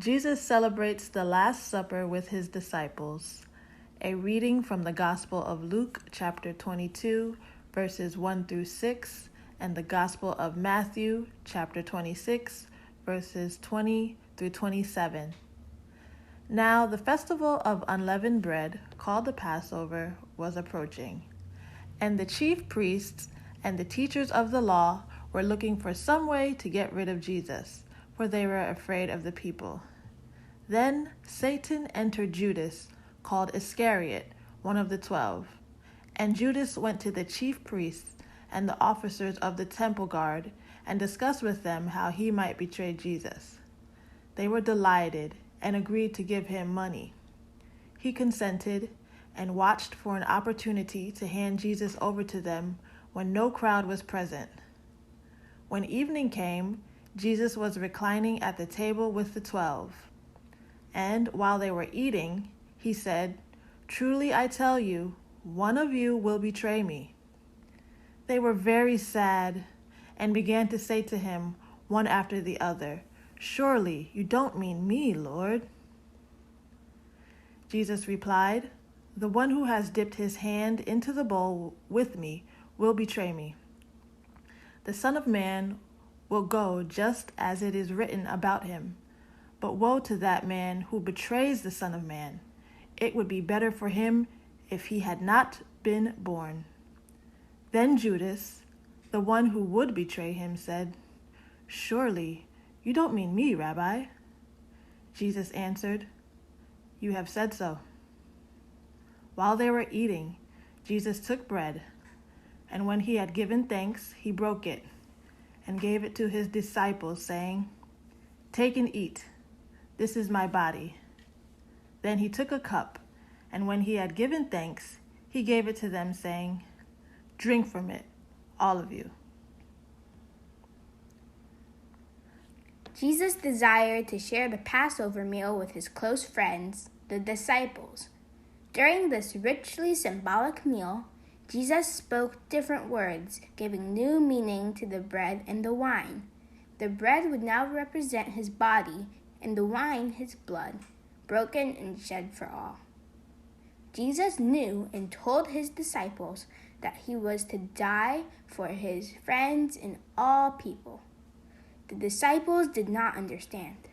Jesus celebrates the Last Supper with his disciples. A reading from the Gospel of Luke, chapter 22, verses 1 through 6, and the Gospel of Matthew, chapter 26, verses 20 through 27. Now the festival of unleavened bread, called the Passover, was approaching, and the chief priests and the teachers of the law were looking for some way to get rid of Jesus, for they were afraid of the people. Then Satan entered Judas, called Iscariot, one of the 12. And Judas went to the chief priests and the officers of the temple guard and discussed with them how he might betray Jesus. They were delighted and agreed to give him money. He consented and watched for an opportunity to hand Jesus over to them when no crowd was present. When evening came, Jesus was reclining at the table with the 12. And while they were eating, he said, "Truly I tell you, one of you will betray me." They were very sad and began to say to him, one after the other, "Surely you don't mean me, Lord." Jesus replied, "The one who has dipped his hand into the bowl with me will betray me. The Son of Man will go just as it is written about him. But woe to that man who betrays the Son of Man. It would be better for him if he had not been born." Then Judas, the one who would betray him, said, "Surely you don't mean me, Rabbi." Jesus answered, "You have said so." While they were eating, Jesus took bread, and when he had given thanks, he broke it and gave it to his disciples, saying, "Take and eat. This is my body." Then he took a cup, and when he had given thanks, he gave it to them, saying, "Drink from it, all of you." Jesus desired to share the Passover meal with his close friends, the disciples. During this richly symbolic meal, Jesus spoke different words, giving new meaning to the bread and the wine. The bread would now represent his body, and the wine his blood, broken and shed for all. Jesus knew and told his disciples that he was to die for his friends and all people. The disciples did not understand.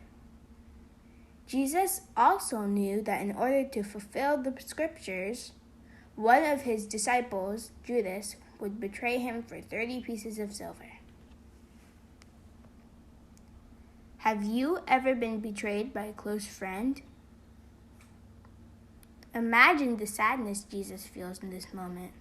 Jesus also knew that in order to fulfill the scriptures, one of his disciples, Judas, would betray him for 30 pieces of silver. Have you ever been betrayed by a close friend? Imagine the sadness Jesus feels in this moment.